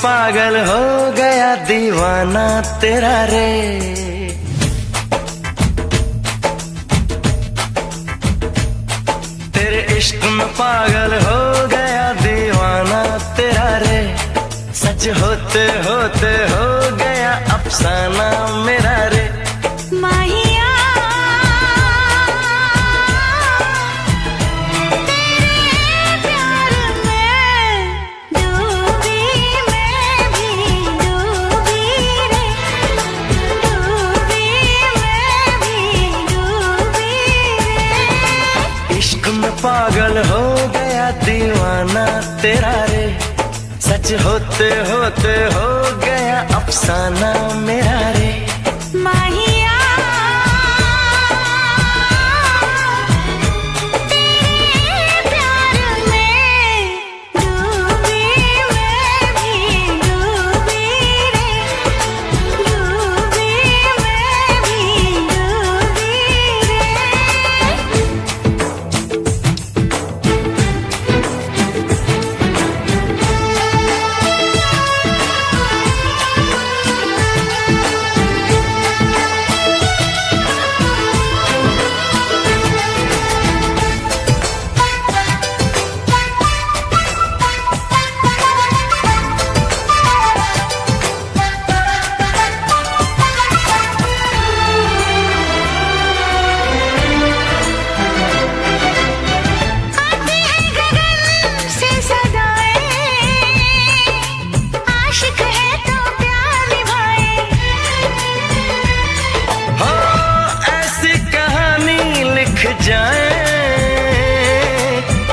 पागल हो गया दीवाना तेरा रे। तेरे इश्क में पागल हो गया दीवाना तेरा रे। सच होते होते हो गया अफसाना मेरा रे। माहिया तेरे प्यार में डूबी, मैं भी डूबी रे। डूबी, मैं भी डूबी रे। इश्क में पागल हो गया दीवाना तेरा रे। सच होते होते हो गया अफसाना मेरा रे। माहिया तेरे प्यार में डूबी, मैं भी डूबी रे। डूबी, मैं भी डूबी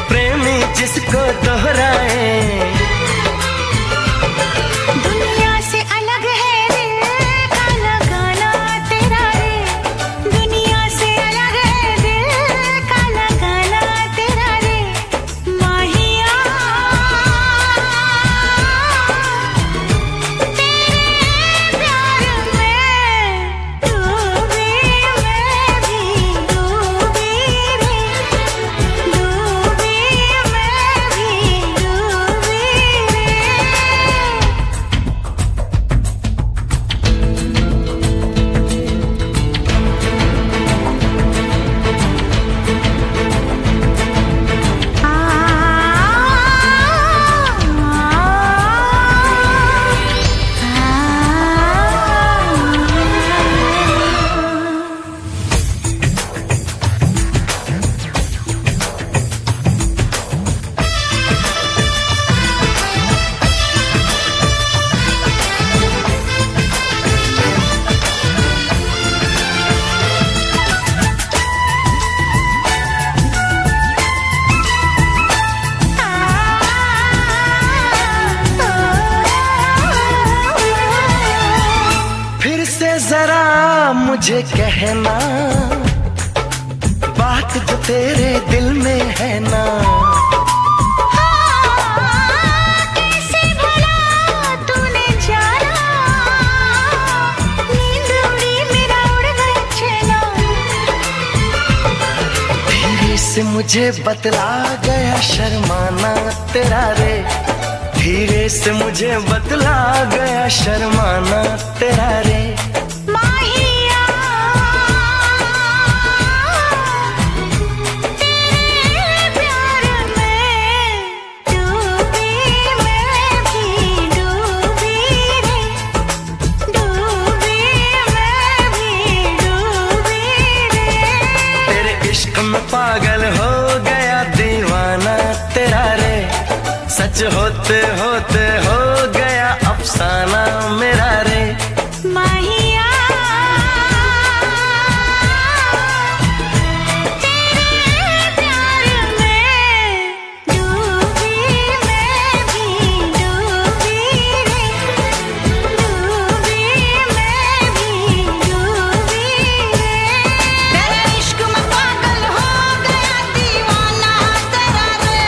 प्रेमी जिसको दोहराए। दुनिया से अलग है दिल का लगाना तेरा रे। दुनिया से अलग है दिल का लगाना तेरा रे। माहिया तेरे प्यार में डूबी, मैं भी डूबी रे। डूबी, मैं भी डूबी रे। फिर से जरा मुझे कहना बात जो तेरे दिल में है ना। कैसे भला तूने जाना। नींद उड़ी मेरा उड़ गया चैना। धीरे से मुझे बतला गया शर्माना तेरा रे। धीरे से मुझे बतला गया शर्माना तेरा रे। माहिया तेरे प्यार में डूबी, मैं भी डूबी रे। डूबी, मैं भी डूबी रे। तेरे इश्क में पागल हो गया दीवाना तेरा रे। सच होते होते हो गया अफसाना मेरा रे। माहिया तेरे प्यार में डूबी, मैं भी डूबी रे। डूबी, मैं भी डूबी रे। तेरे इश्क में पागल हो गया दीवाना तेरा रे।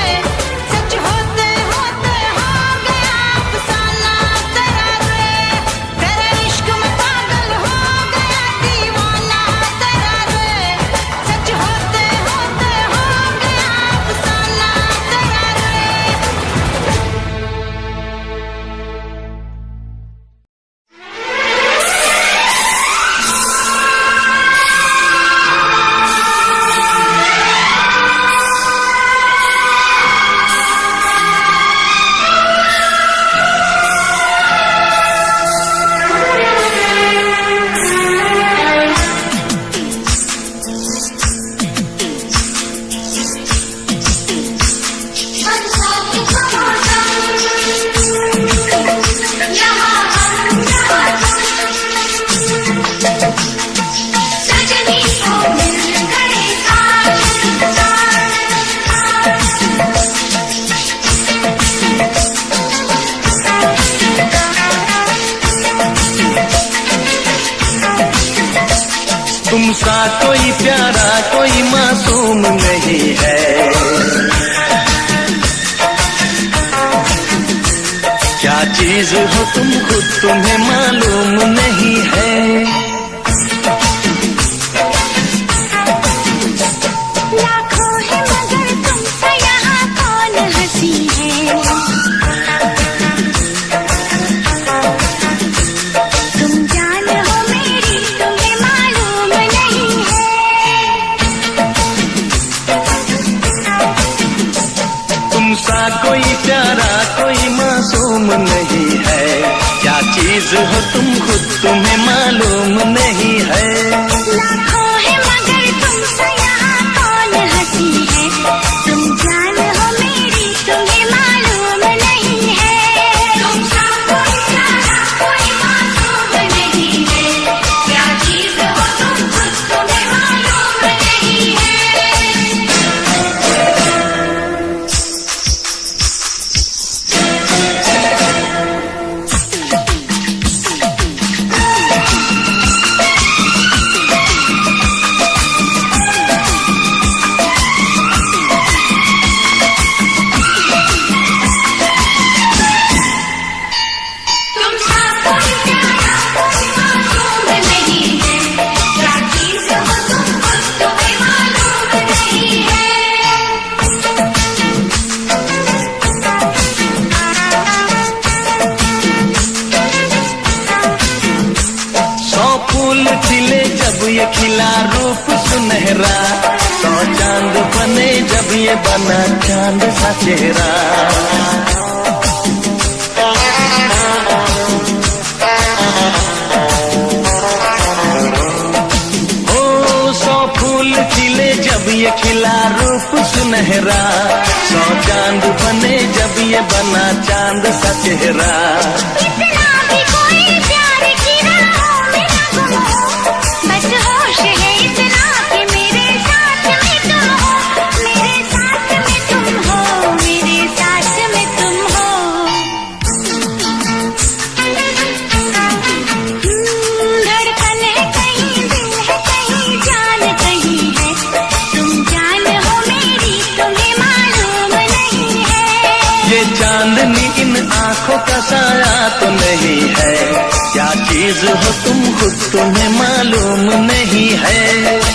सच होते होते हो गया अफसाना तेरा रे। तुमसा कोई प्यारा कोई मासूम नहीं है। क्या चीज हो तुम खुद तुम्हें मालूम नहीं है। लाखों है मगर तुमसे यहाँ कौन हंसी है। तुम जान हो मेरी तुम्हें मालूम नहीं है। तुमसा कोई प्यारा कोई मासूम नहीं है। क्या चीज हो तुम खुद तुम्हें मालूम नहीं है। लाखों है मगर तुमसे यहाँ कौन हंसी है। तुम जान हो मेरी तुम्हें मालूम नहीं है। तुमसा कोई प्यारा कोई मासूम नहीं है। क्या चीज हो तुम खुद तुम्हें मालूम नहीं है। तुमसा कोई प्यारा कोई मासूम नहीं है। क्या चीज हो तुम खुद तुम्हें मालूम नहीं है। 100 फूल खिले जब ये खिला रूप सुनहरा। 100 चांद बने जब ये बना चांद सा चेहरा। ओ 100 फूल खिले जब ये खिला रूप सुनहरा। 100 चांद बने जब ये बना चांद सा चेहरा। इतना भी कोई प्यार की राहों में न गुम हो। बस होश है इतना कि मेरे साथ में तुम हो। मेरे साथ में तुम हो। मेरे साथ में तुम हो। धड़कन है कहीं दिल है कहीं जान कहीं है। तुम जान हो मेरी तुम्हें मालूम नहीं है। ये चांदनी इन आंखों का साया तो नहीं है। क्या चीज हो तुम खुद तुम्हें मालूम नहीं है।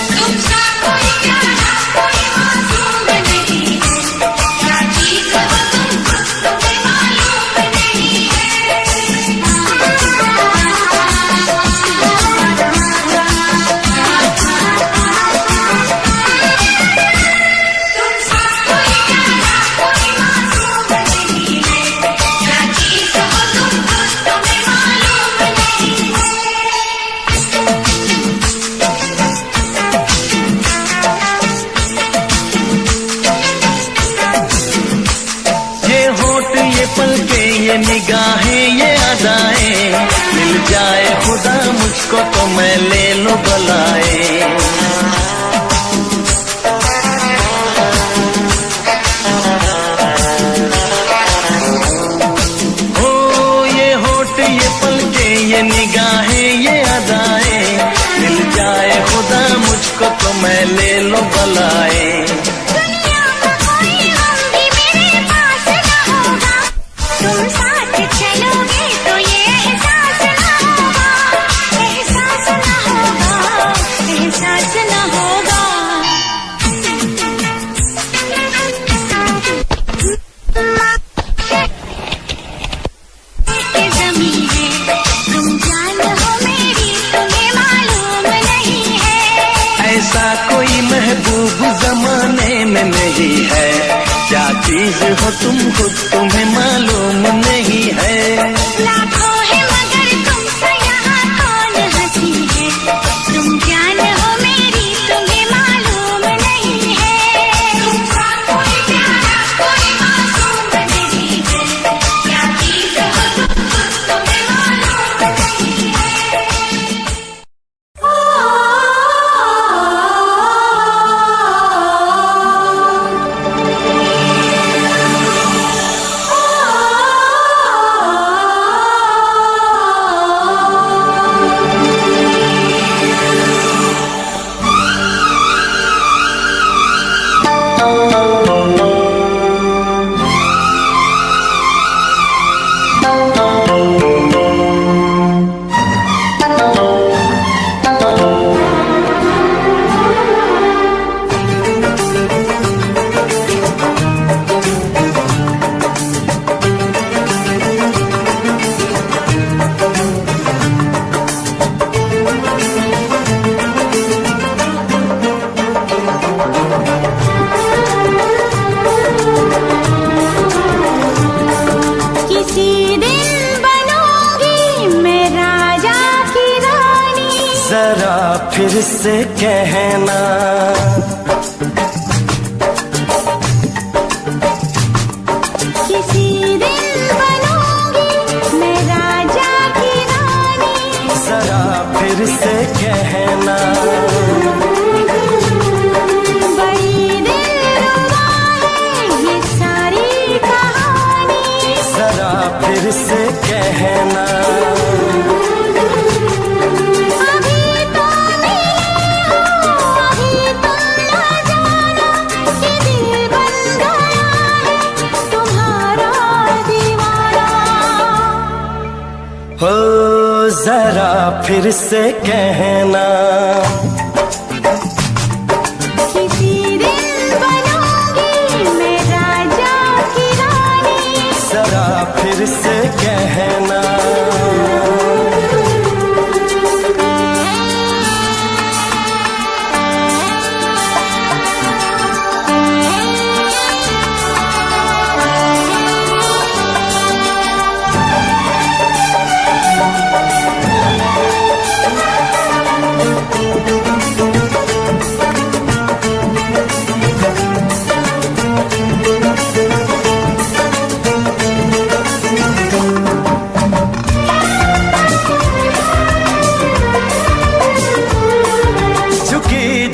तुमसा कोई प्यारा कोई मासूम नहीं है। क्या चीज हो तुम खुद तुम्हें मालूम नहीं है। तुमसा कोई प्यारा कोई मासूम नहीं है। क्या चीज हो तुम खुद तुम्हें मालूम नहीं है। ये होठ ये पलके ये निगाहें ये अदाएं। मिल जाए खुदा मुझको तो मैं ले लूं बलाए। ओ ये होठ ये पलके ये निगाहें ये अदाएं। मिल जाए खुदा मुझको तो मैं ले लूं बलाए। दुनिया का कोई गम भी मेरे पास न होगा। तुम साथ चलोगे तो ये एहसास न होगा। एहसास न होगा। एहसास न होगा। के ज़मीं है। तुम जान हो मेरी तुम्हें मालूम नहीं है। ऐसा कोई महबूब जमाने में नहीं है। क्या चीज हो तुम खुद तुम्हें मालूम नहीं है। लाखों है मगर तुमसे यहाँ कौन हंसी है। तुम जान हो मेरी तुम्हें मालूम नहीं है। तुमसा कोई प्यारा कोई मासूम नहीं है। क्या चीज हो तुम खुद तुम्हें मालूम नहीं है। ओ जरा फिर से कहना, किसी दिन बनूंगी मैं राजा की रानी। जरा फिर से कहना, बड़ी दिलरुबा है ये सारी कहानी। जरा फिर से कहना, अभी तो मिले हो, अभी तुम ना जाना कि दिल बन गया है तुम्हारा दीवाना। हो जरा फिर से कहना, किसी दिन बनूंगी मैं राजा की रानी। जरा फिर से कहना।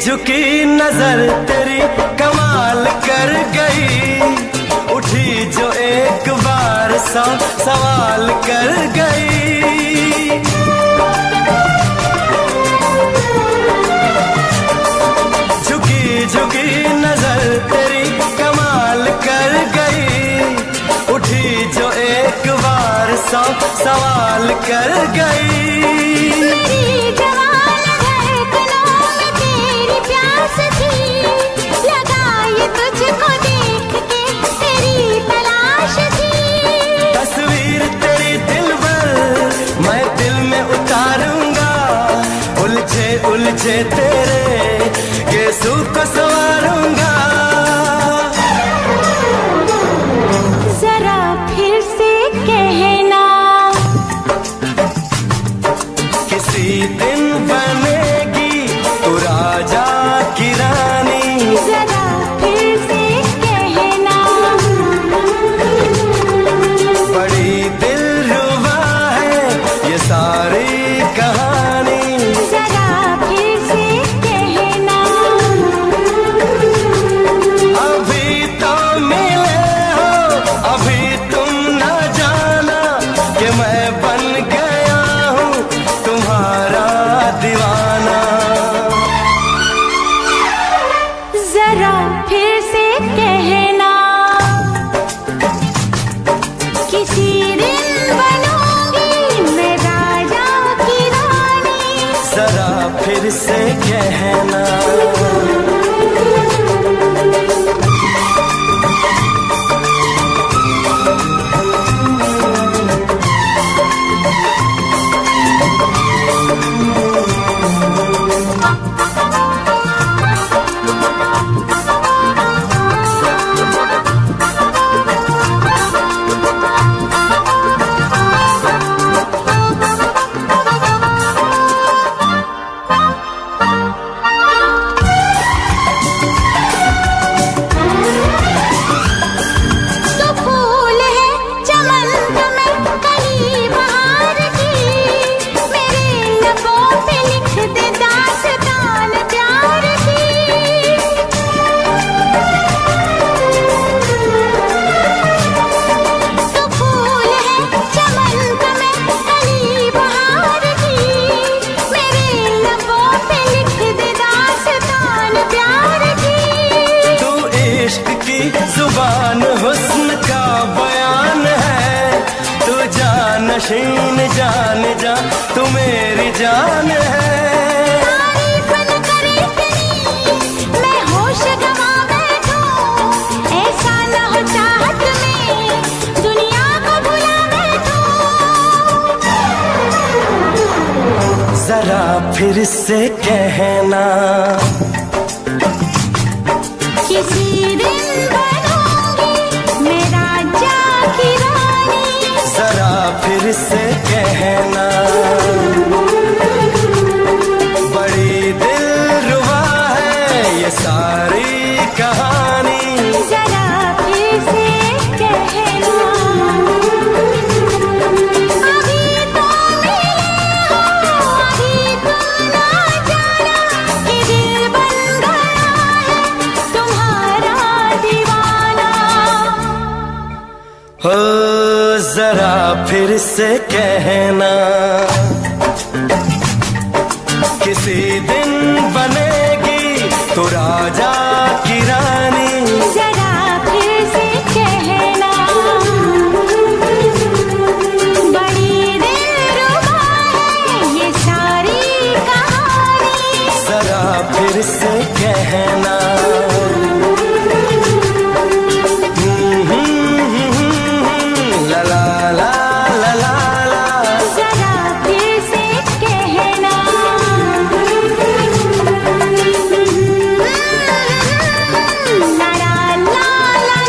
झुकी नजर तेरी कमाल कर गई, उठी जो एक बार सौ सवाल कर गई। झुकी झुकी नजर तेरी कमाल कर गई, उठी जो एक बार सौ सवाल कर गई। मेरी जवान धड़कनों में तेरी प्यास थी, लगाई तुझको देख के तेरी तलाश थी। तस्वीर तेरी दिल भर मैं दिल में उतारूंगा, उलझे उलझे तेरे गेसू को संवारूंगा। जरा फिर से कहना, किसी दिन बनेगी तू राजा की रानी। जरा फिर से कहना, बड़ी दिलरुबा है ये सारी कहानी। जरा फिर से कहना, अभी तो मिले हो, अभी तुम न जाना कि मैं बन गया हूँ तुम्हारा दीवाना। जरा फिर से कहना, किसी दिन बनूंगी मैं राजा की रानी। जरा फिर से कहना, तो फूल है चमन में कली बहार की, मेरे लबों पे लिख दे दास्तान प्यार की। तो फूल है चमन में कली बहार की, मेरे लबों पे लिख दे दास्तान प्यार की। तू इश्क की जुबान हुस्न का बयान है, तू जानशीन जान जा तू मेरी जान है। तारीफ न करे तेरी मैं होश गवा बैठूं, ऐसा न हो चाहत में दुनिया को भुला बैठूं। जरा फिर से कहना, किसी दिन बनूंगी मैं राजा की रानी। जरा फिर से कहना, फिर से कहना, किसी दिन बनेगी तो राजा की रानी। जरा फिर से कहना, बड़ी दिलरुबा है ये सारी कहानी। जरा फिर से कहना, ला ला ला ला ला ला। जरा फिर से कहना, ला ला ला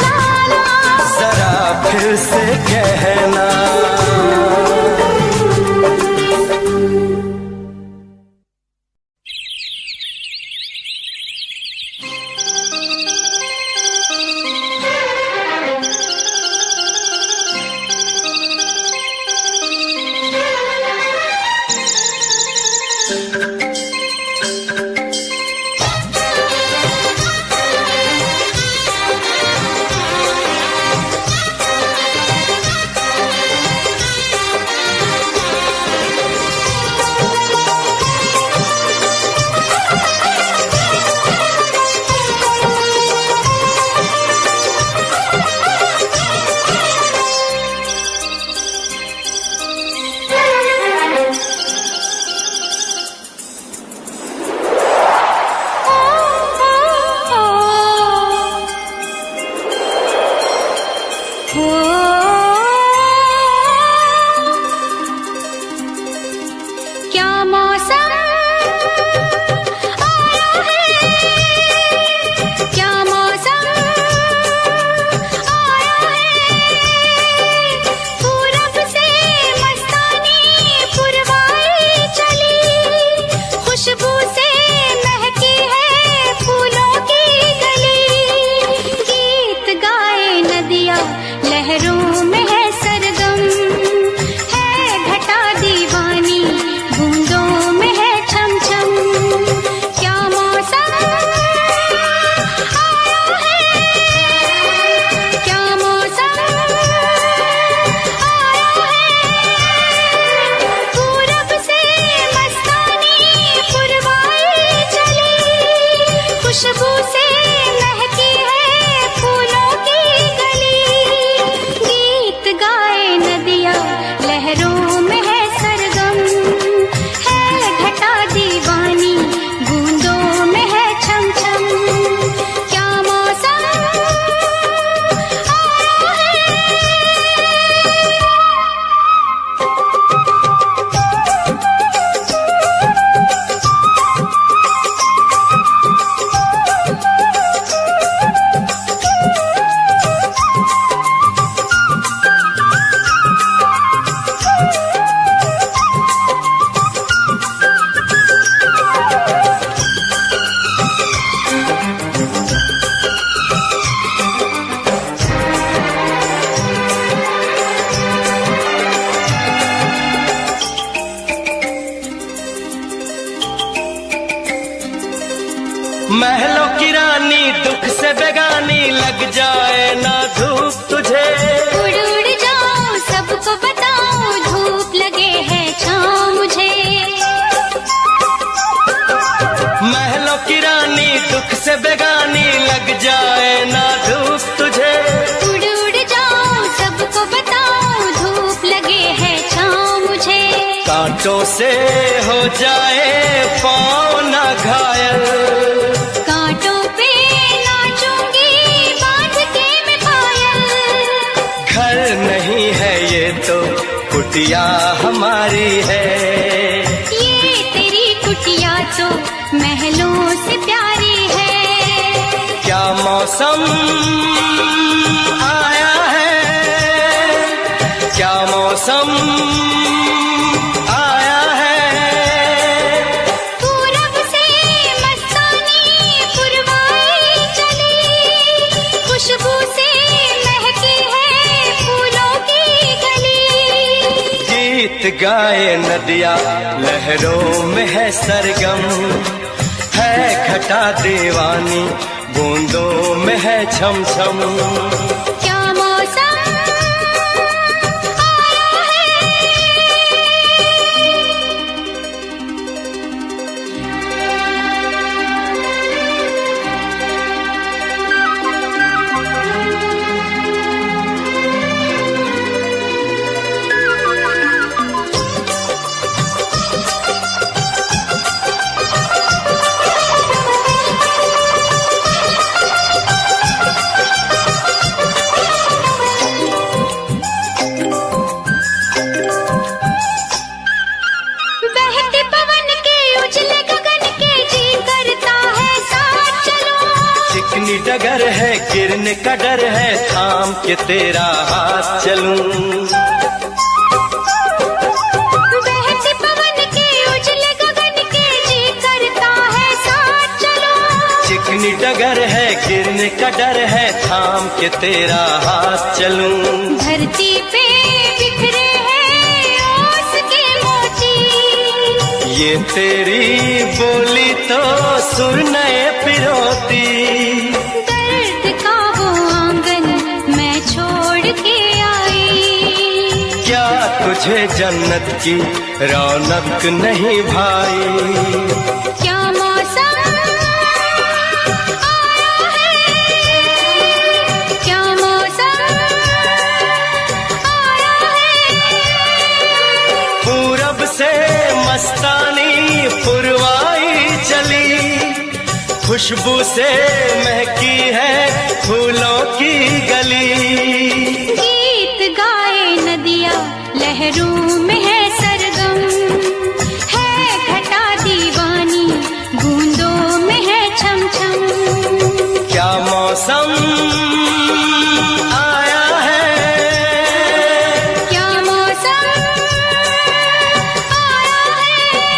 ला ला। जरा फिर से कहना। क्या मौसम आया है, क्या मौसम आया है। पूरब से मस्तानी पुरवाई चली, खुशबू से महकी है फूलों की गली। गीत गाए नदियाँ लहरों में है सरगम, है घटा दीवानी बूंदों में है छम छम। क्या मौसम आया है, क्या मौसम आया है। पूरब से मस्तानी पुरवाई चली, खुशबू से महकी है फूलों की गली। गीत गाए नदियाँ लहरों में है सरगम, है घटा दीवानी बूंदों में है छम छम। क्या मौसम आया है। महलों की रानी दुख से बेगानी, लग जाए ना धूप तुझे। उड़ उड़ जाऊं सबको बताऊं, धूप लगे है छाँव मुझे। महलों की रानी दुख से बेगानी, लग जाए ना धूप तुझे। उड़ उड़ जाऊं सबको बताऊं, धूप लगे है छाँव मुझे। कांटों से हो जाए पाँव ना घायल, कांटों पे नाचूंगी बांध के मैं पायल। घर नहीं है ये तो कुटिया हमारी है। ये तेरी कुटिया तो महलों से प्यारी है। क्या मौसम आया है, क्या मौसम आया है। पूरब से मस्तानी पुरवाई चली, खुशबू से महकी है फूलों की गली। गीत गाए नदिया लहरों में है सरगम, है घटा दीवानी बूंदों में है छम छम। क्या मौसम आया है। चिकनी डगर है, गिरने का डर है, थाम के तेरा हाथ चलूं। बहते पवन के उजले गगन के जी करता है साथ चलो। चिकनी डगर है, गिरने का डर है, थाम के तेरा हाथ चलूं। धरती पे बिखरे हैं ओस के मोती, ये तेरी बोली तो सुर नए पिरोती। दर्द का वो आंगन मैं छोड़ के आई, क्या तुझे जन्नत की रौनक नहीं भाई? क्या मौसम आया है, क्या मौसम आया है। पूरब से मस्तानी पुरवाई चली, खुशबू से महकी है फूलों की गली। गीत गाए नदिया लहरों में है सरगम, है घटा दीवानी बूंदों में है छम छम। क्या मौसम आया है, क्या मौसम आया है।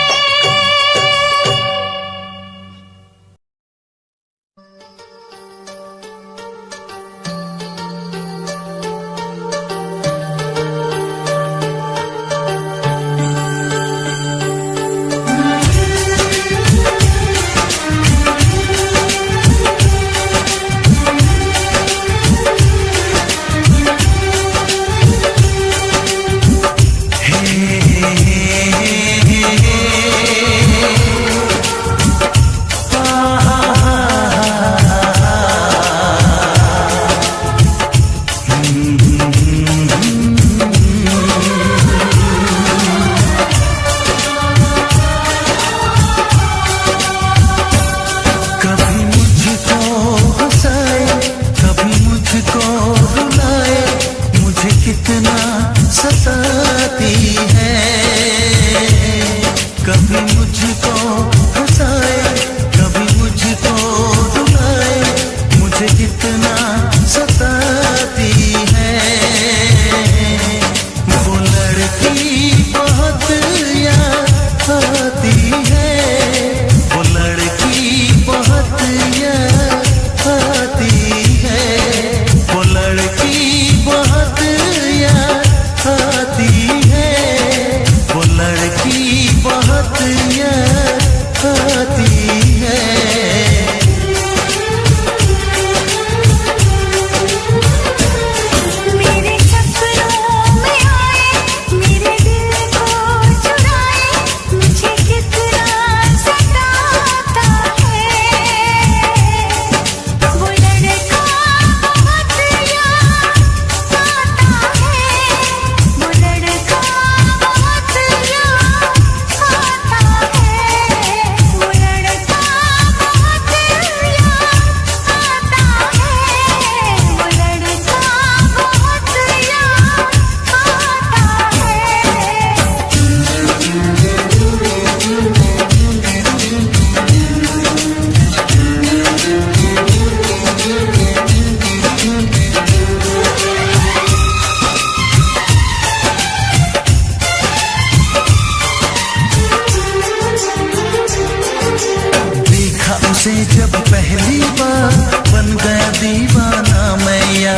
से जब पहली बार बन गया दीवाना मैया,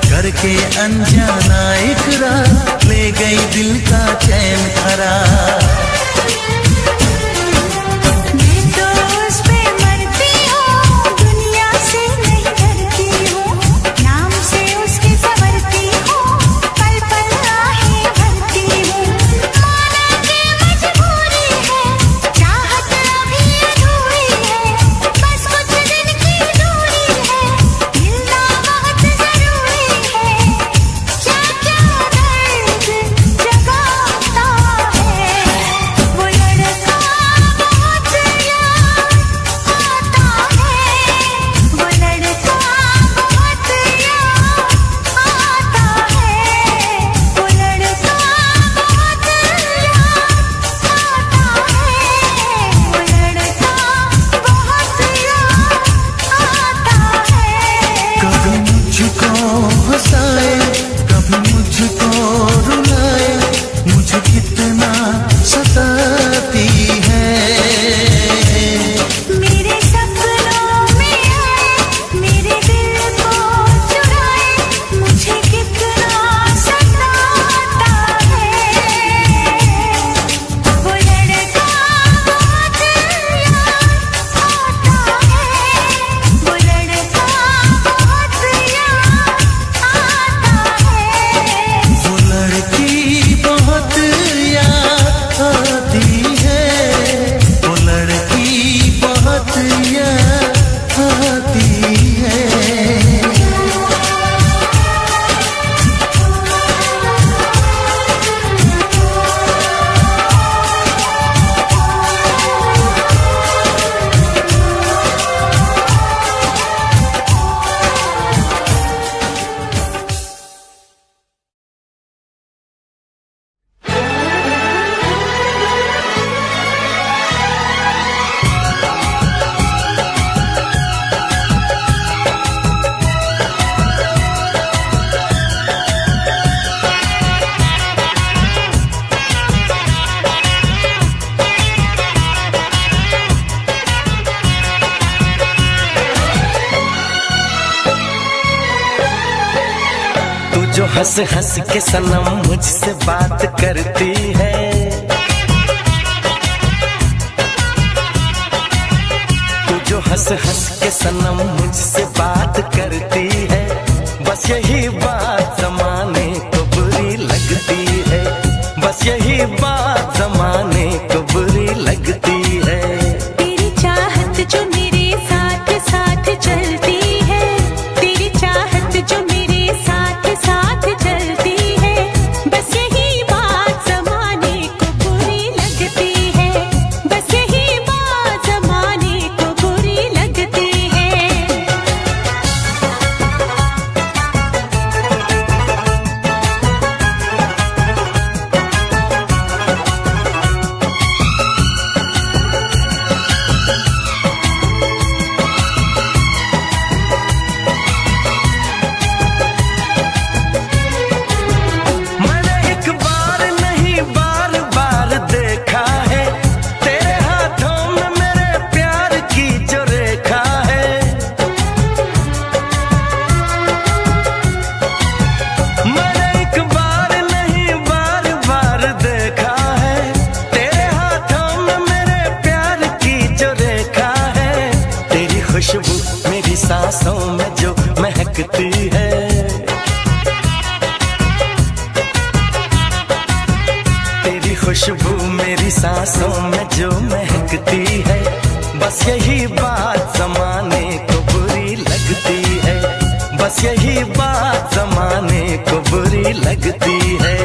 करके अनजाना इकरार ले गई दिल का चैन करार। हंस हंस के सनम मुझसे बात करती है, तू जो हंस हंस के सनम मुझसे बात करती है, बस यही बात जमाने को बुरी लगती है, बस यही बात जमाने को बुरी लगती है। तेरी चाहत जो मेरे साथ साथ चलती है, तेरी चाहत जो मेरे साथ साथ चलती है, बस यही बात जमाने को बुरी लगती है, बस यही बात जमाने को बुरी लगती है। मैंने एक बार नहीं बार बार देखा है, तेरे हाथों में मेरे प्यार की जो रेखा है। मैंने एक बार नहीं बार बार देखा है, तेरे हाथों में मेरे प्यार की जो रेखा है। तेरी खुशबू मेरी सांसों में जो महकती है, तेरी खुशबू मेरी सांसों में जो महकती है, बस यही बात जमाने को बुरी लगती है, बस यही बात जमाने को बुरी लगती है।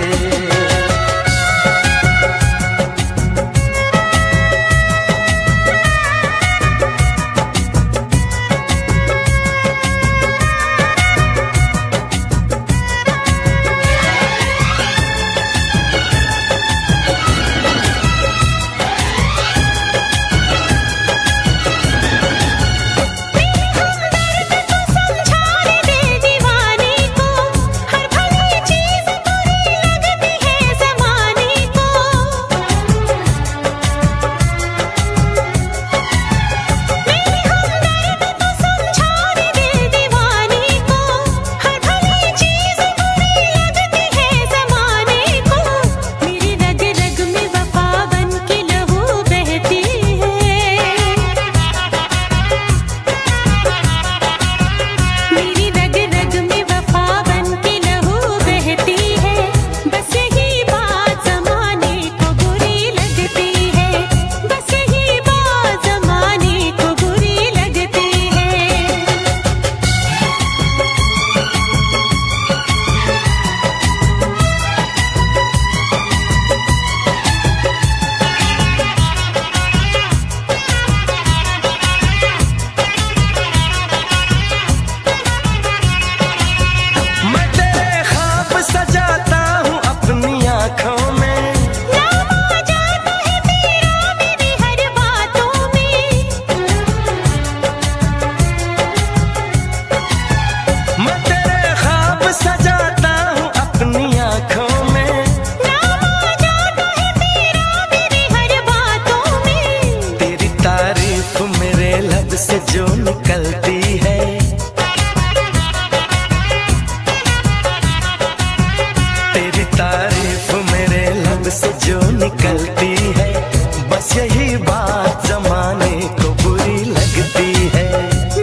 समझाने दे दीवाने को, हर भली चीज बुरी लगती है जमाने को। मेरे हमदर्द तो समझाने दे दीवाने को, हर भली चीज बुरी लगती है जमाने को। मेरी रग रग में वफा बन के लहू बहती है, मेरी रग रग में वफा बन के लहू बहती है, बस यही बात जमाने को बुरी लगती है, बस यही बात जमाने को बुरी लगती है। मैं तेरे ख्वाब सजाता हूँ अपनी आँखों में, नाम आ जाता है तेरा मेरी हर बातों में, मैं तेरे ख्वाब सजाता हूँ अपनी आँखों में। नाम आ जाता है तेरा मेरी हर बातों में। तेरी तारीफ मेरे लब से जो निकलती है, तेरी तारीफ मेरे लब से जो निकलती है, बस यही बात जमाने को बुरी लगती है,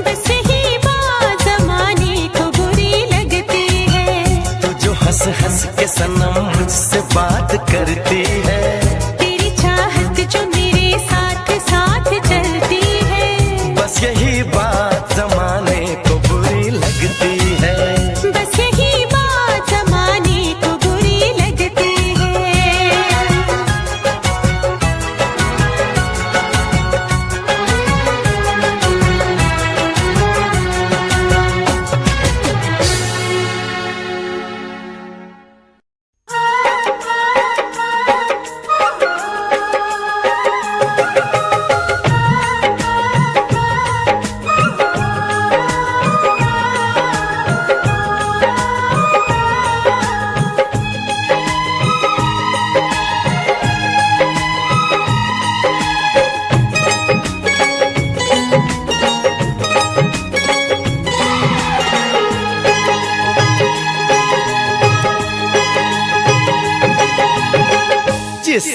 बस यही बात जमाने को बुरी लगती है। तू जो हंस हंस के सनम मुझसे बात करती है, तेरी चाहत जो मेरे साथ साथ चलती है, बस यही बात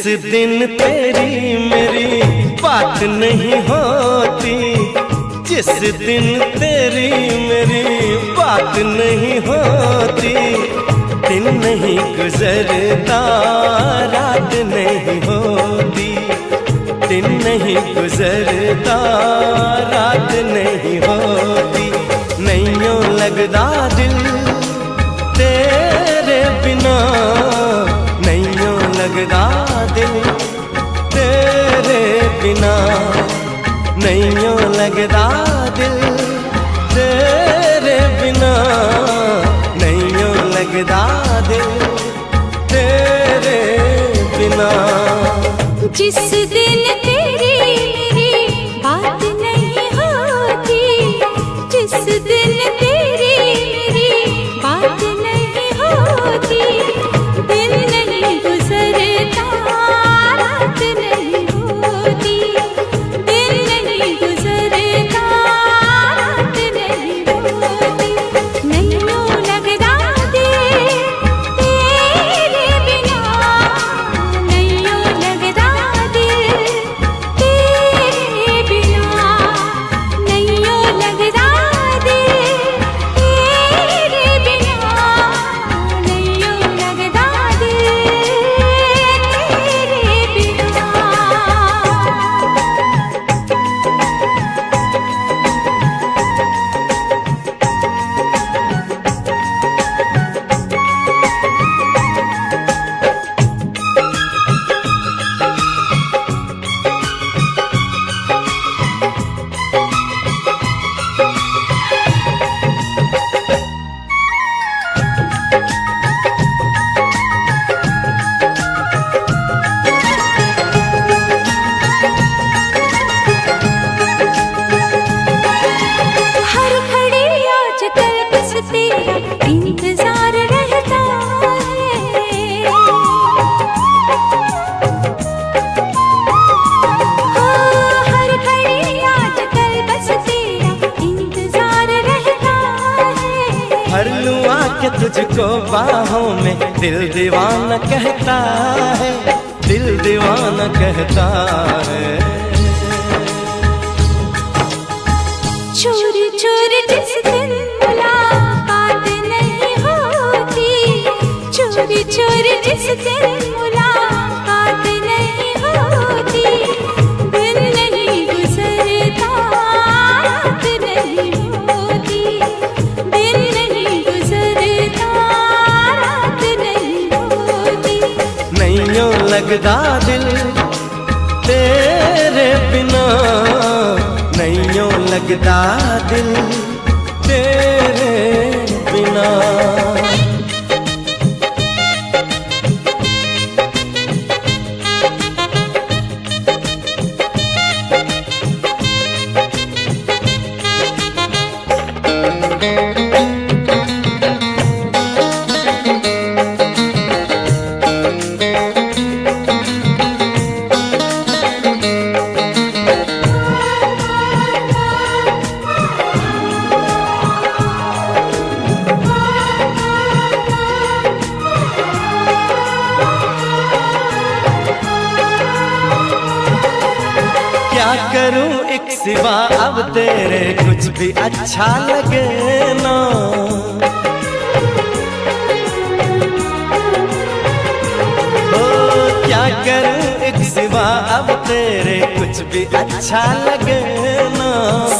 दिन तेरी मेरी बात नहीं होती, जिस दिन तेरी मेरी बात नहीं होती, दिन नहीं गुजरता रात नहीं होती, दिन नहीं गुजरता रात नहीं होती। नैयों लगदा दिल तेरे बिना, नैयों लगदा दिल तेरे बिना, नैयों लगदा दिल तेरे बिना, नैयों लगदा दिल तेरे बिना। जिस दिन तेरी मेरी बात नहीं होती, जिस दिन तेरी मेरी बात नहीं होती, दिन नहीं गुजरता रात नहीं होती, दिन नहीं गुजरता रात नहीं होती। नैयों लगदा दिल तेरे बिना, नैयों लगदा दिल तेरे बिना, नैयों लगदा दिल तेरे बिना, नैयों लगदा दिल तेरे बिना। हर घड़ी आजकल बस तेरा इंतजार रहता है, हाँ, हर घड़ी आजकल बस तेरा इंतजार रहता है। भर लूं आके तुझको बाहों में, दिल दीवाना कहता है, दिल दीवाना कहता है। चोरी चोरी जिस दिन मुलाकात नहीं होती, चोरी चोरी जिस दिन मुलाकात नहीं होती, दिन नहीं गुजरता रात नहीं होती, दिन नहीं गुजरता रात नहीं होती। नैयों लगदा दिल तेरे बिना, नैयों लगदा दिल तेरे बिना। क्या करूं एक सिवा अब तेरे कुछ भी अच्छा लगे ना, ओ क्या करूं एक सिवा अब तेरे कुछ भी अच्छा लगे ना।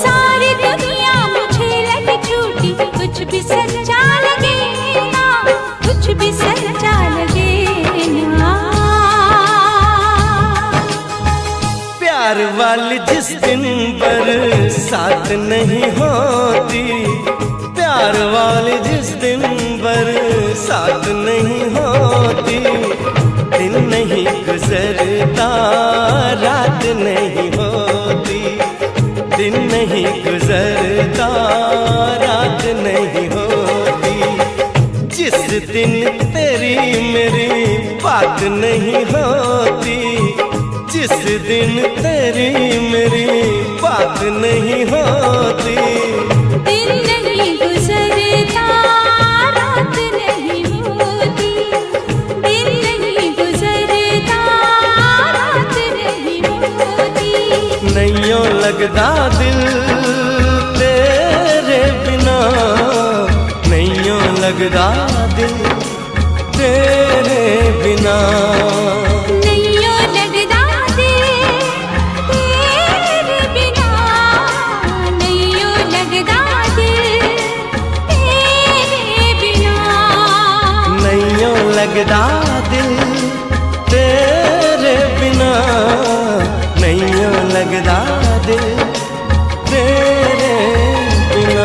सारी दुनिया मुझे लगे झूठी, कुछ भी सच्चा लगे ना, कुछ भी सच्चा लगे ना। प्यार वाली जिस दिन बरसात नहीं होती, प्यार वाली जिस दिन बरसात नहीं होती, दिन नहीं गुजरता रात नहीं होती, दिन नहीं गुजरता रात नहीं होती। जिस दिन तेरी मेरी बात नहीं होती, जिस दिन तेरी मेरी बात नहीं होती, दिन नहीं गुजरता रात नहीं होती, दिन नहीं गुजरता लगदा दिल तेरे बिना, नहीं यूं लगदा दिल तेरे बिना। नहीं यूं लगदा दिल तेरे बिना, नहीं यूं लगदा दिल तेरे बिना। नहीं यूं लगदा दिल तेरे बिना, नहीं यूं लगदा दिल तेरे बिना।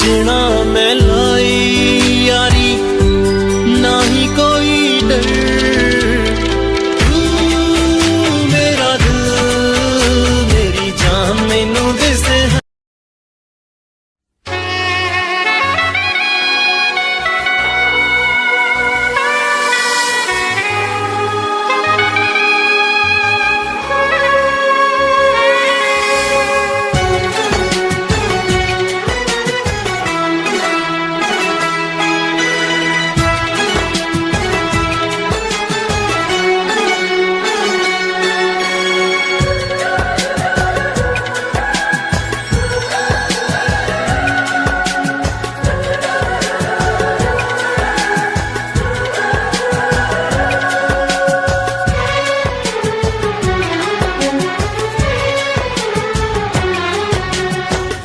सजना मैं लाई यारी ना ही कोई डर तू मेरा दिल मेरी जान मैनू दिसे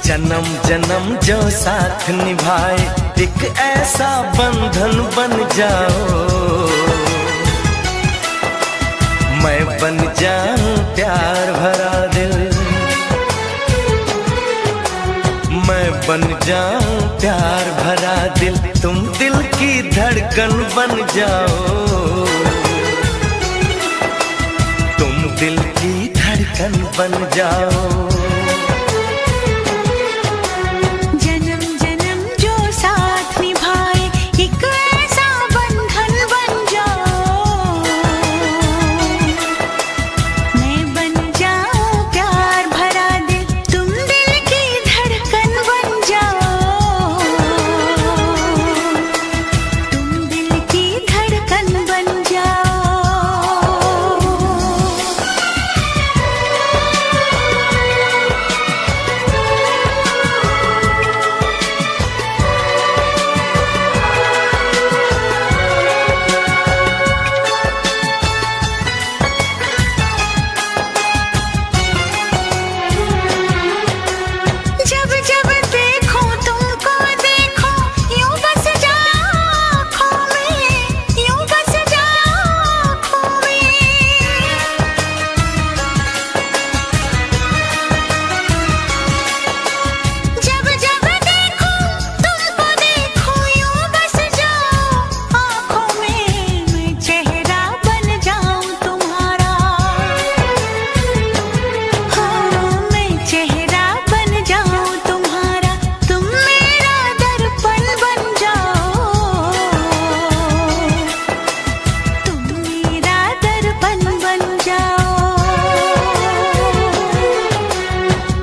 जन्म जन्म जो साथ निभाए एक ऐसा बंधन बन जाओ मैं बन जाऊं प्यार भरा दिल मैं बन जाऊं प्यार भरा दिल तुम दिल की धड़कन बन जाओ तुम दिल की धड़कन बन जाओ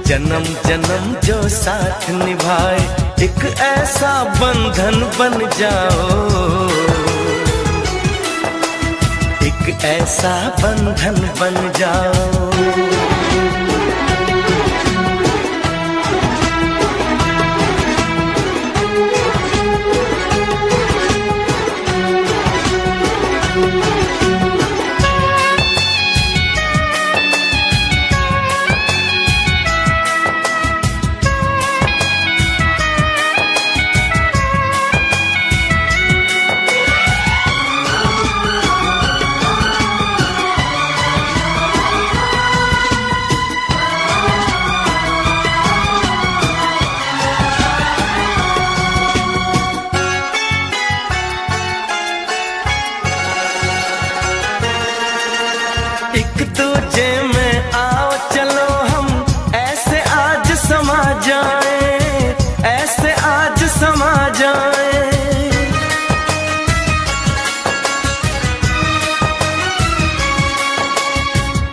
जन्म जन्म जो साथ निभाए एक ऐसा बंधन बन जाओ एक ऐसा बंधन बन जाओ एक दूजे में आओ चलो हम ऐसे आज समा जाए ऐसे आज समा जाए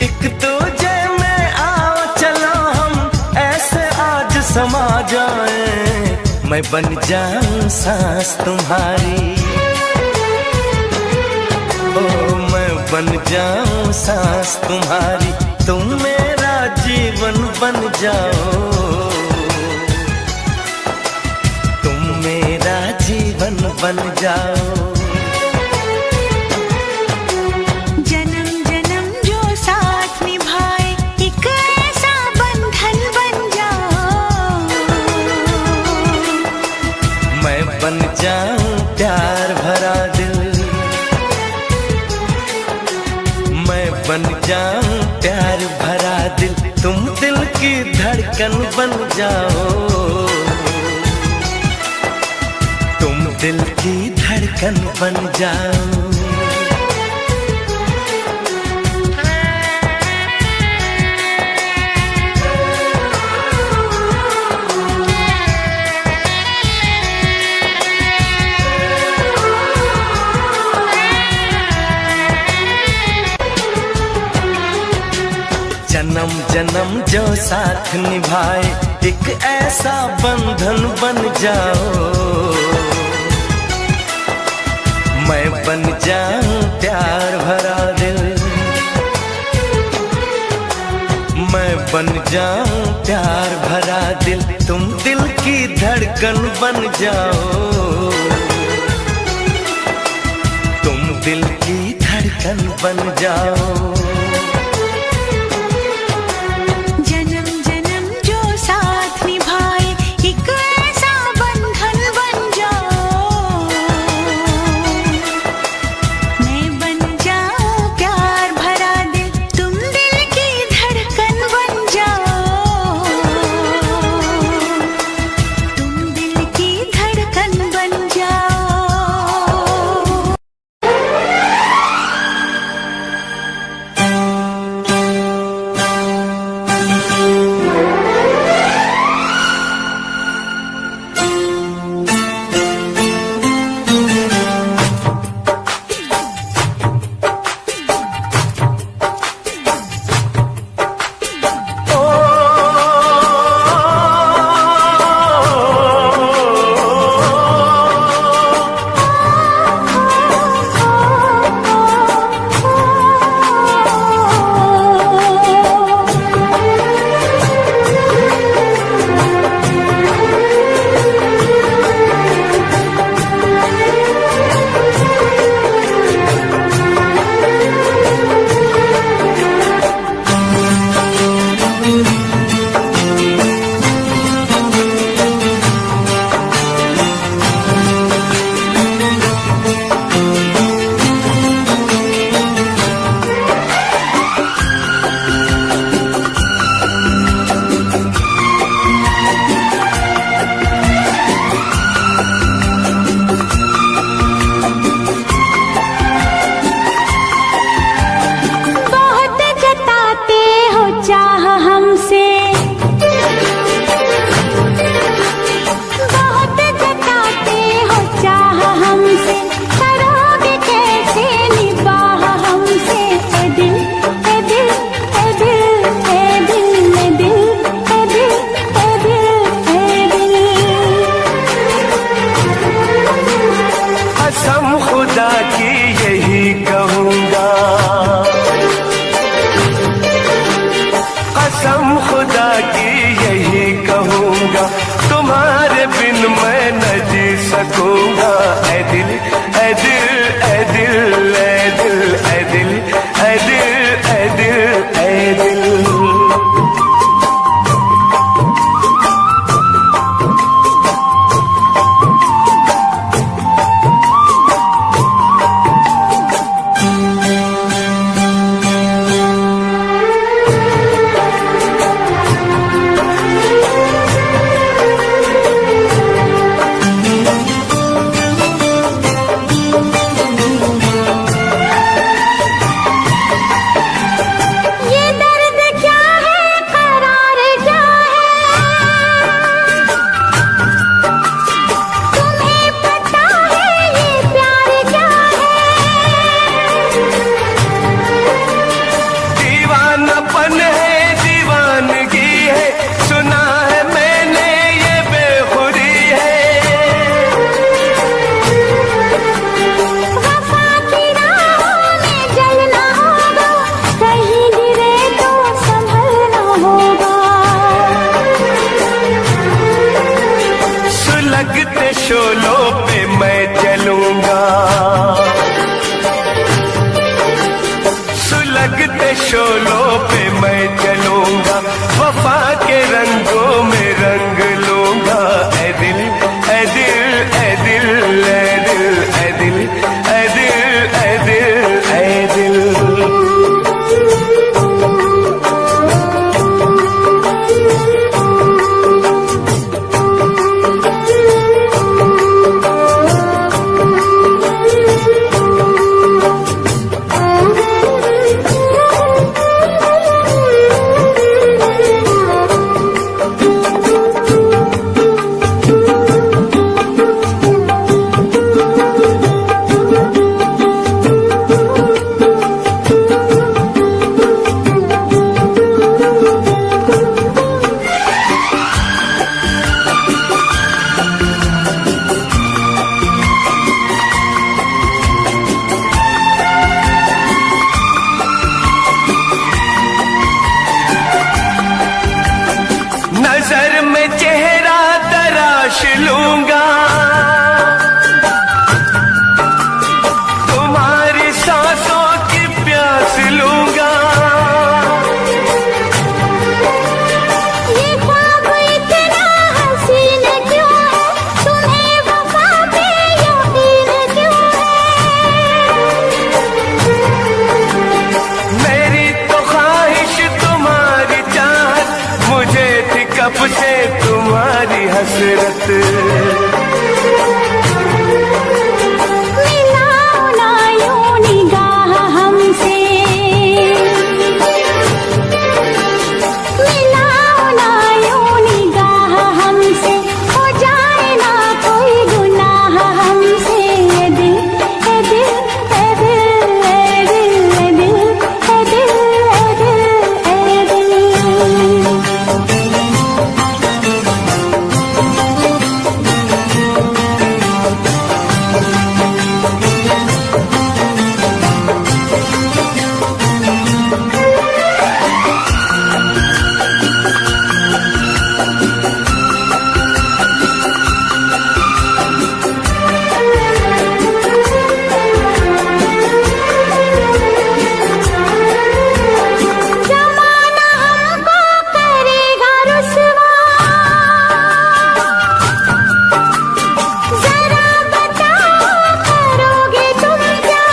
एक दूजे में आओ चलो हम ऐसे आज समा जाए मैं बन जाऊं सांस तुम्हारी बन जाऊं सांस तुम्हारी तुम मेरा जीवन बन जाओ तुम मेरा जीवन बन जाओ जन्म जन्म जो साथ निभाए एक ऐसा बंधन बन जाओ मैं बन जाऊं प्यार भरा दिल बन जाऊं प्यार भरा दिल तुम दिल की धड़कन बन जाओ धड़कन बन जाऊं। जन्म जन्म जो साथ निभाए एक ऐसा बंधन बन जाओ। मैं बन जाऊं प्यार भरा दिल, मैं बन जाऊं प्यार भरा दिल, तुम दिल की धड़कन बन जाओ। तुम दिल की धड़कन बन जाओ। शोलों पे मैं चलूंगा, वफा के रंगों में रंग लूंगा। ऐ दिल ऐ दिल ऐ दिल ऐ दिल ऐ दिल ऐ दिल ऐ दिल ऐ दिल। हसरत। मिलाओ ना यूं निगाह हमसे, मिलाओ ना यूं निगाह हमसे, हो जाए ना कोई गुनाह हमसे। ए दिल ए दिल ए दिल ए दिल ए दिल ए दिल ए दिल ए जमाना हमको करेगा रुसवा, जरा बताओ करोगे तुम क्या?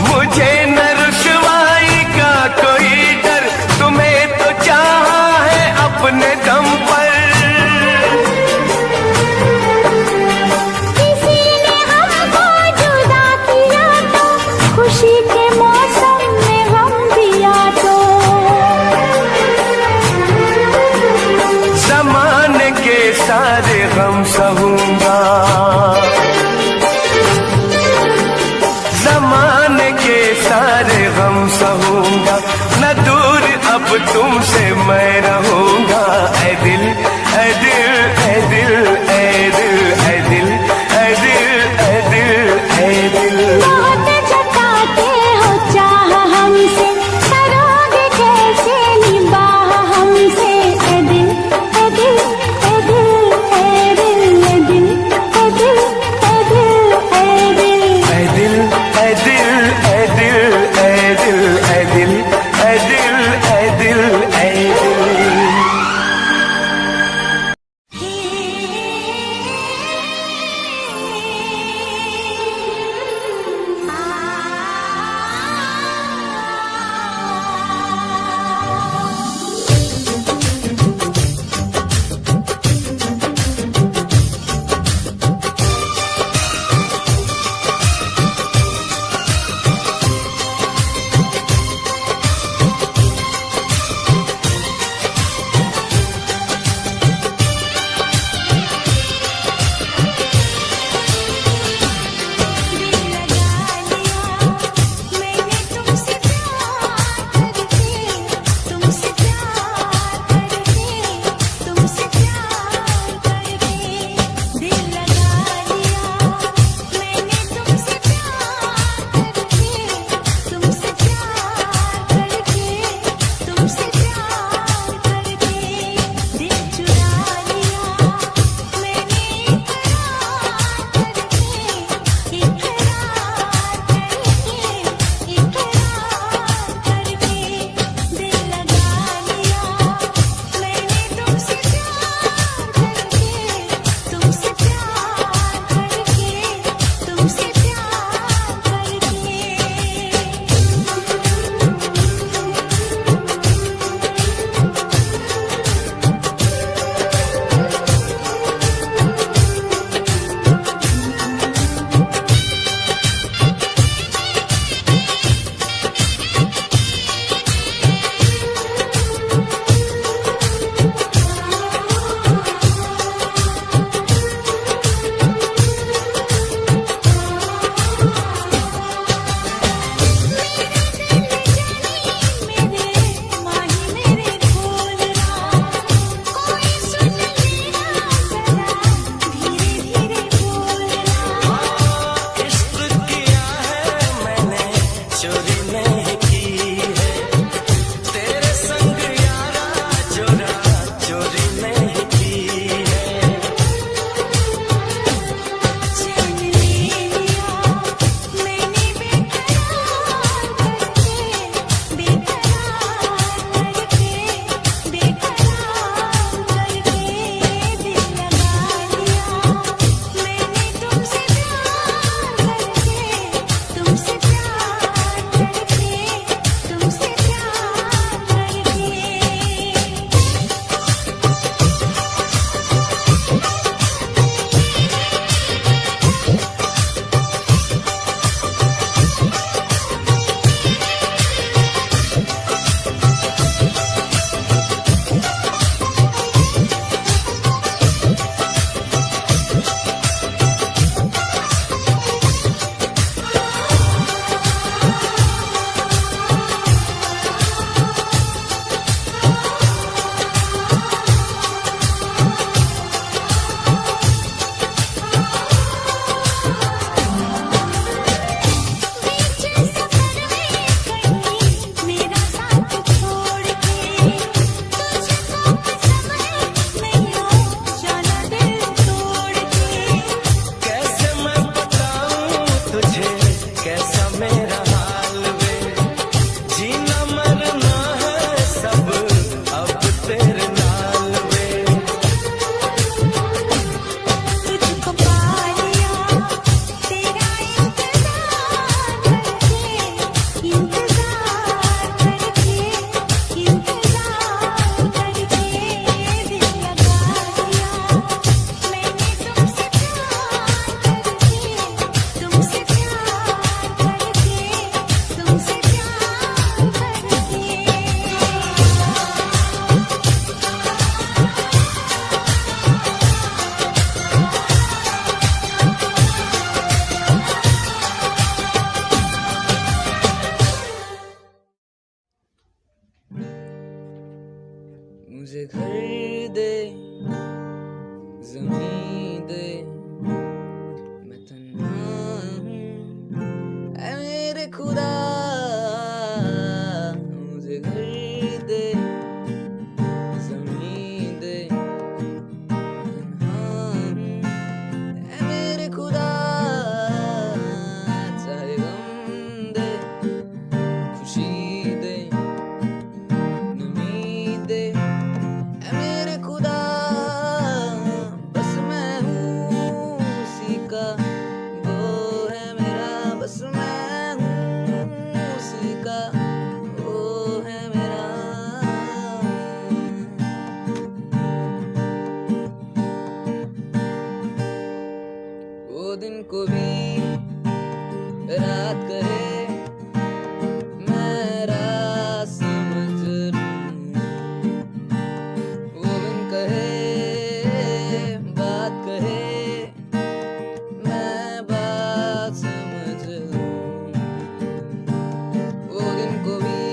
मुझे न रुसवाई का कोई डर, तुम्हें तो चाहा है अपने दम पर। किसी ने हमको जुदा किया तो, खुशी के मौसम में गम दिया तो। ज़माने के सारे गम सहूंगा, ज़माने के सारे गम सहूंगा, न दूर अब तुमसे मैं रहूंगा। ऐ दिल ऐ दिल ऐ दिल ऐ दिल ऐ दिल ऐ दिल ऐ दिल ऐ दिल। बहुत जताते हो चाह हमसे, करोगे कैसे निबाह हमसे? ए दिल ए दिल ए दिल ए दिल ए दे ज़मीं दे, मैं तन्हा हूँ ऐ मेरे खुदा, मुझे घर दे ज़मीं दे, तन्हा हूँ ऐ मेरे खुदा, चाहे गम दे खुशी दे नमी दे, ऐ मेरे खुदा बस मैं हूँ उसी का, वो है मेरा, बस मैं हूँ उसी का, वो है मेरा। वो दिन को भी रात कहे मैं रात समझ लूं, वो दिन कहे बात कहे मैं बात समझ लूं, वो दिन को भी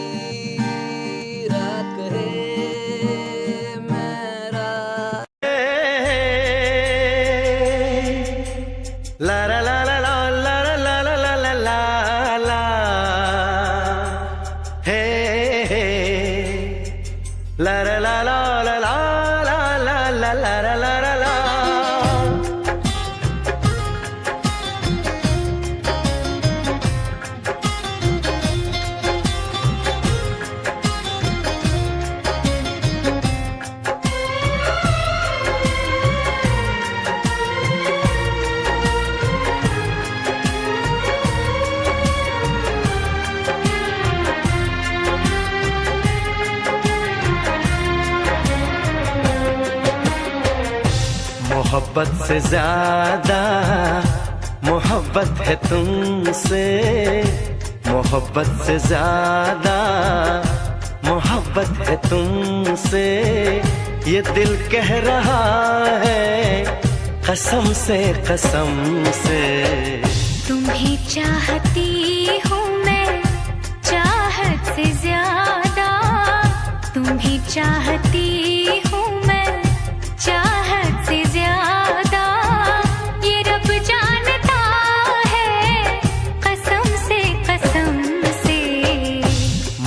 रात कहे मैं रात। ला ला ला ला ला ला ला ला ला ला ला ला, हे हे ला ला ला ला ला ला ला ला ला ला ला ला ला। मोहब्बत से ज्यादा मोहब्बत है तुमसे, मोहब्बत से ज्यादा मोहब्बत है तुमसे, ये दिल कह रहा है कसम से कसम से। तुम्हें चाहती हूँ मैं चाहत से ज्यादा, तुम्हें चाहती हूँ मैं चाहत से ज्यादा, ये रब जानता है कसम से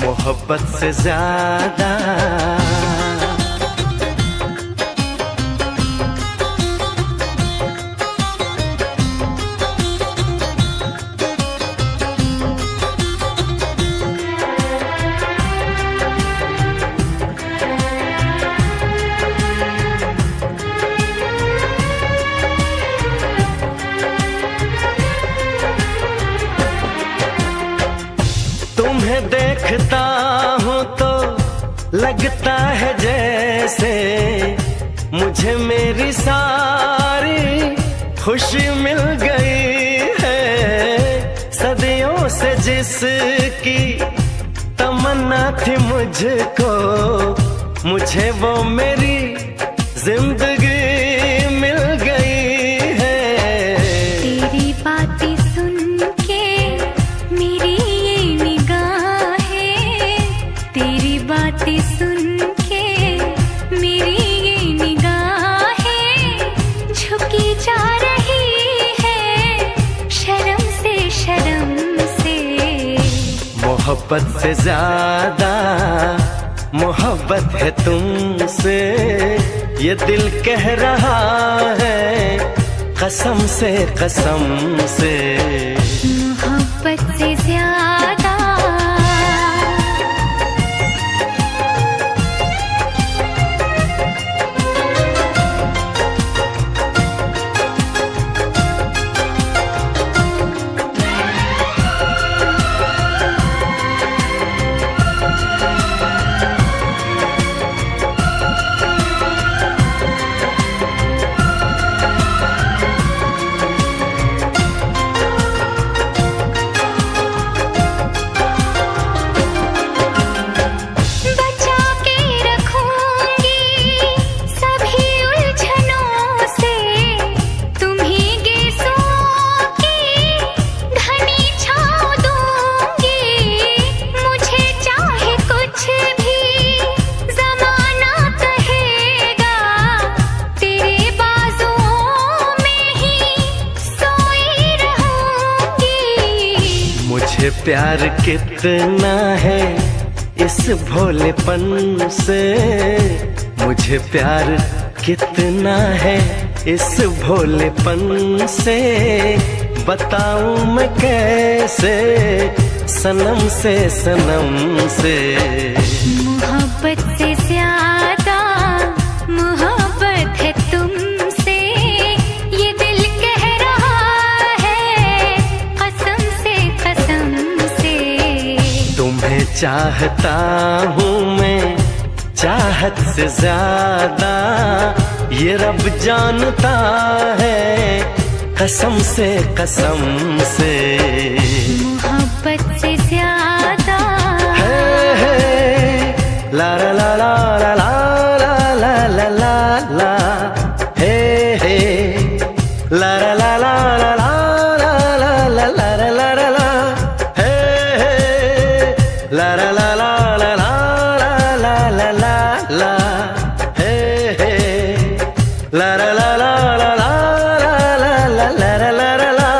मोहब्बत से ज्यादा। तुम्हें देखता हूँ तो लगता है जैसे मुझे मेरी सारी खुशी मिल गई है। सदियों से जिसकी तमन्ना थी मुझको, मुझे वो मेरी जिंदगी मिल गई है। तेरी बातें सुन के मेरी ये निगाहें, तेरी बातें सुन के मेरी ये निगाहें झुकी जा रही है शर्म से शर्म से। मोहब्बत से ज्यादा मोहब्बत है तुमसे, ये दिल कह रहा है कसम से कसम से। मोहब्बत से ज्यादा प्यार कितना है इस भोलेपन से, मुझे प्यार कितना है इस भोलेपन से, बताऊं मैं कैसे सनम से सनम से। मोहब्बत से ज्यादा मोहब्बत है तुमसे, ये दिल कह रहा है कसम से कसम से। तुम्हें चाहता हूँ मैं चाहत से ज्यादा, ये रब जानता है कसम से कसम से। मोहब्बत से ज्यादा ला ला ला ला ला ला ला ला ला ला हे हे ला ला ला ला ला ला ला ला ला ला ला ला हे हे ला ला ला ला ला ला ला ला ला ला हे हे ला ला ला ला ला ला ला ला ला ला ला।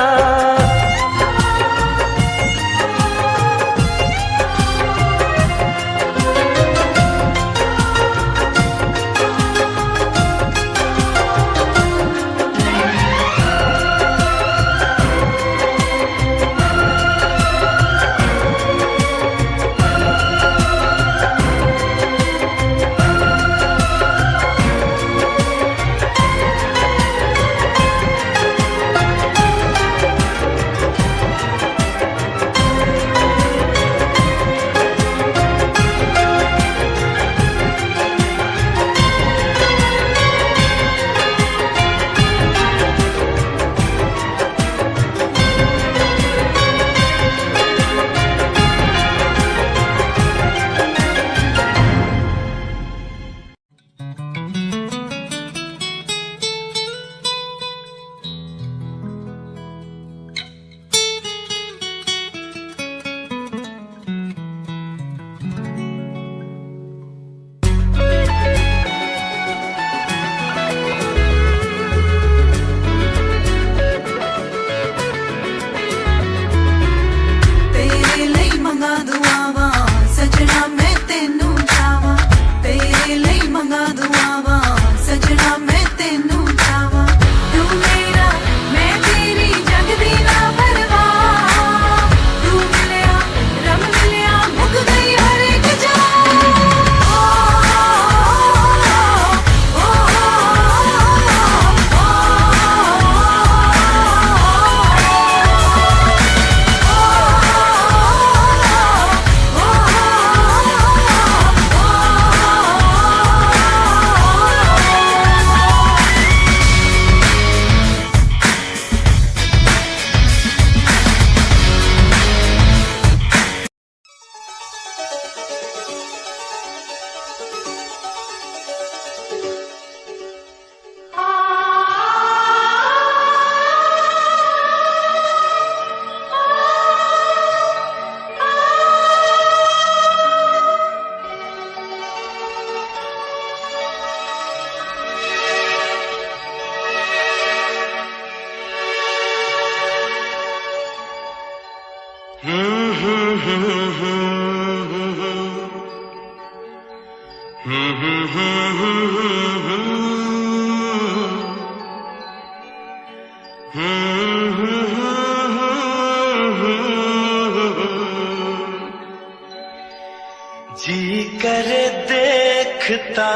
जी करे देखता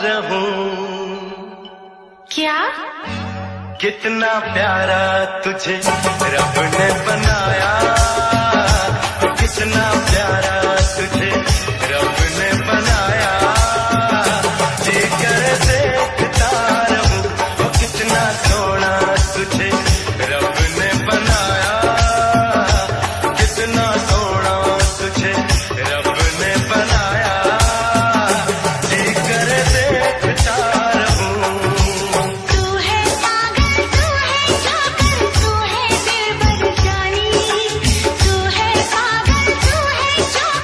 रहूं क्या? कितना प्यारा तुझे रब ने बनाया, कितना प्यारा तुझे रब ने बनाया। जी करे देखता रहूं कितना सोना तुझे रब ने बनाया, कितना सोना तुझे रब ने बनाया। जी करे देखता रहूं। तू है पागल, तू है जाकर, तू है दिलबर जानी, तू है पागल, तू है जाकर।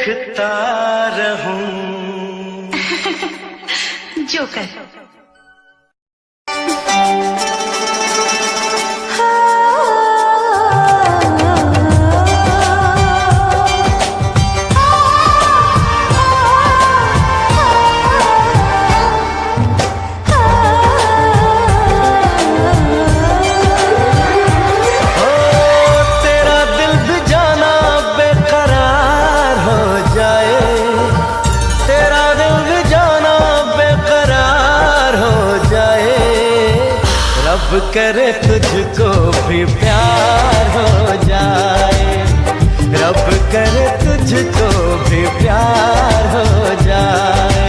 देखता रहूं। जोकर। रब करे तुझको भी प्यार हो जाए, रब करे तुझको भी प्यार हो जाए।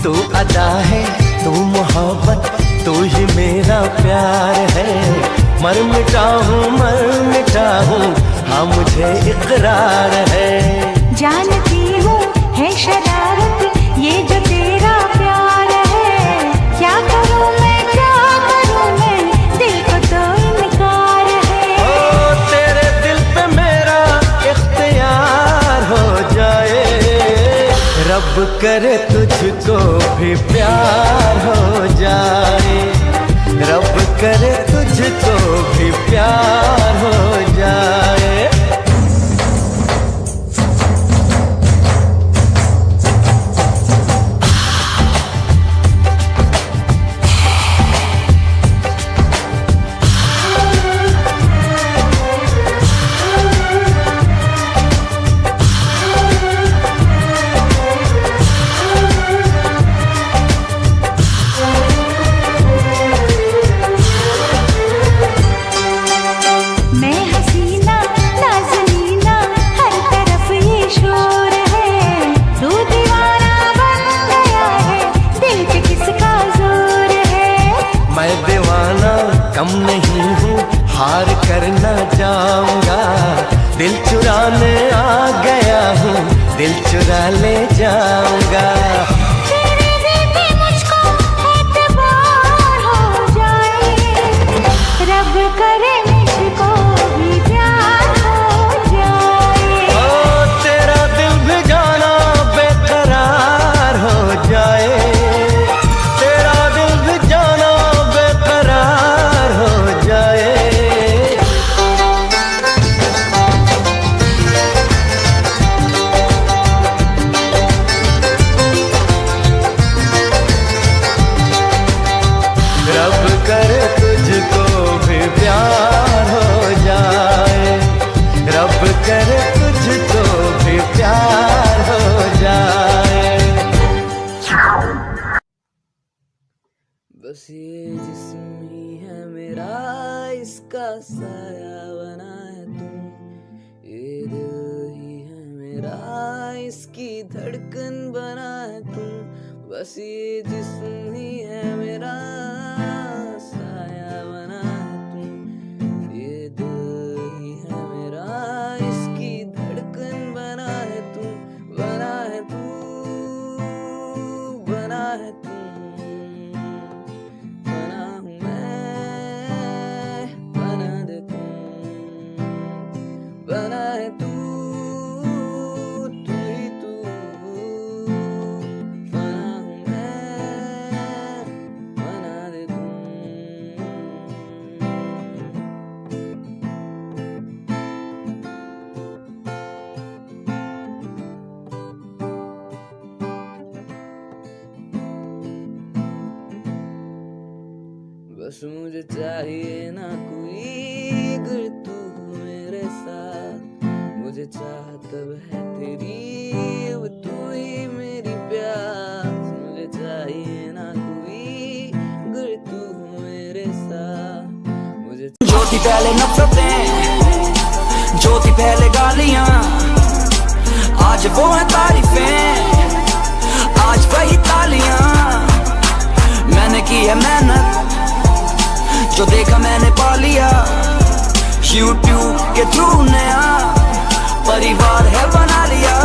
तू अदा है, तू मोहब्बत, तू ही मेरा प्यार है। मर मिटा हूँ हाँ मुझे इकरार है। जानती हूँ है शरारत ये जो तेरा प्यार है। क्या करूँ मैं दिल को तो इनकार है। ओ तेरे दिल पे मेरा इख्तियार हो जाए, रब करे तुझको भी प्यार हो जाए, रब करे तुझको भी प्यार हो जाए। कम नहीं हूँ हार करना चाहूँगा, दिल चुराने आ गया हूँ, दिल चुरा ले जाऊँगा। तेरे दिल पे मुझको एतबार हो जाए, रब करे मुझको भी प्यार हो जाए। ओ तेरा दिल भी जाना बेकरार हो जाए, तेरा दिल भी जाना बेकरार हो जाए। रब करे तुझको भी प्यार हो जाए, रब करे तुझको भी प्यार हो जाए। बस ये जिस्म ही है मेरा, इसका साया बना है तू। ये दिल ही है मेरा, इसकी धड़कन बना है तू। बस ये जिस्म ही है मेरा, साया बना है तू। ये दिल ही है मेरा, इसकी धड़कन बना है तू। बना है तू, बना है तू। बना हूँ मैं, बना दे तू। बना है तू, तू ही तू। बना हूँ मैं, बना दे बस मुझे चाहिए ना कोई अगर तू हो मेरे साथ। मुझे चाह तब है तेरी अब तू ही मेरी प्यास। मुझे चाहिए ना कोई अगर तू हो मेरे साथ। मुझे जो थी पहले नफरतें, जो थी पहले गालियां, आज वो है तारीफें, आज वही तालियां। मैंने की है मेहनत, जो देखा मैंने पा लिया। YouTube के थ्रू नया परिवार है बना लिया।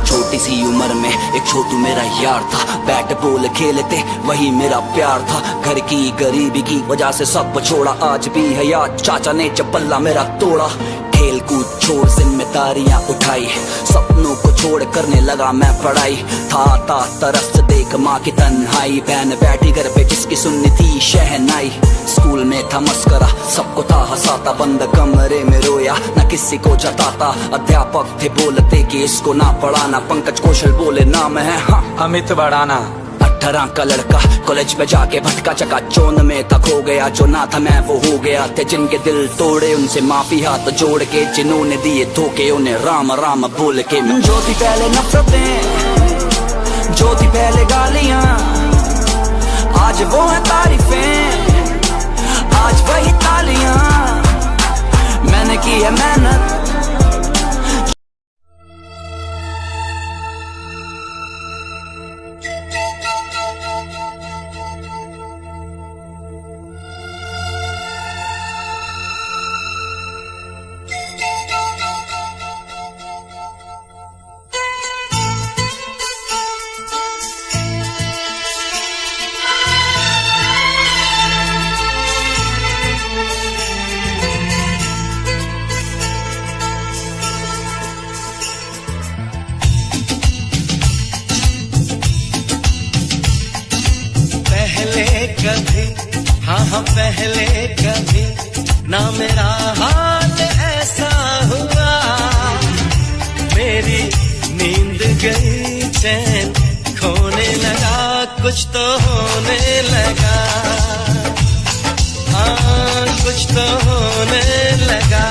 छोटी सी उम्र में एक छोटू मेरा यार था, बैट बॉल खेलते वही मेरा प्यार था। घर की गरीबी की वजह से सब छोड़ा, आज भी है याद चाचा ने चप्पला मेरा तोड़ा। खेल कूद छोड़ जिम्मेदारियां उठाई, सपनों को छोड़ करने लगा मैं पढ़ाई। था तरस देख माँ की तन्हाई, बहन बैठी घर पे जिसकी सुननी थी शहनाई। स्कूल में था मस्करा, सबको था हंसाता, बंद कमरे में रोया न किसी को जताता। अध्यापक थे बोलते कि इसको ना पढ़ाना, पंकज कौशल बोले नाम है हाँ अमित बढ़ाना। 18 का लड़का कॉलेज में जाके भटका चका चौन में तक हो गया, जो ना था मैं वो हो गया। थे जिनके दिल तोड़े उनसे माफी हाथ जोड़ के, जिन्होंने दिए धोखे उन्हें राम राम बोल के। जो थी पहले नफरतें, जो थी पहले गालियां, आज वो है तारीफें, आज वही तालियां। मैंने की है मेहनत। कभी हाँ पहले कभी ना मेरा हाल ऐसा हुआ। मेरी नींद गई चैन खोने लगा, कुछ तो होने लगा, हाँ कुछ तो होने लगा।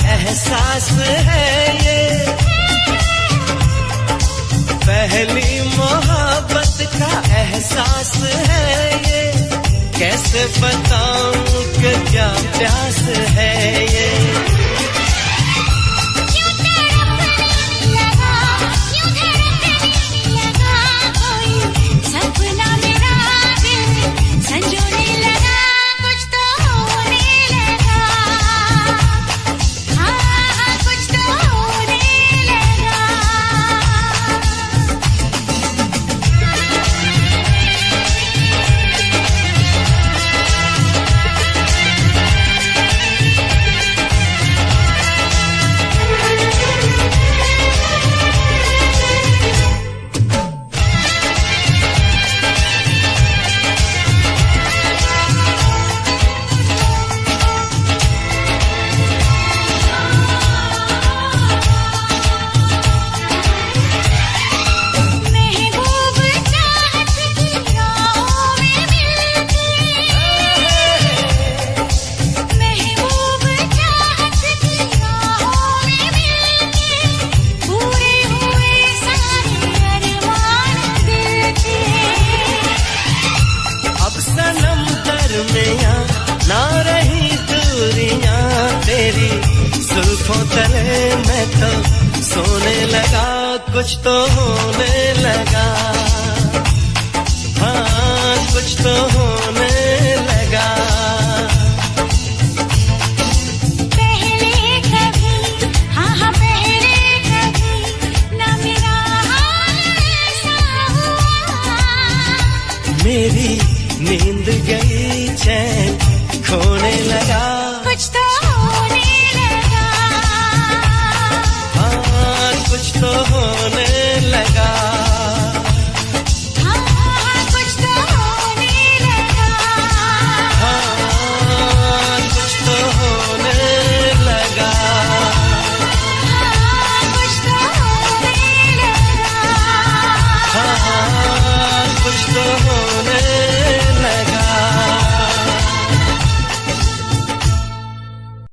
एहसास है ये पहली मोहब्बत का एहसास है ये। कैसे बताऊं कि क्या प्यास है ये। जुल्फों तले मैं तो सोने लगा, कुछ तो होने लगा, हाँ कुछ तो होने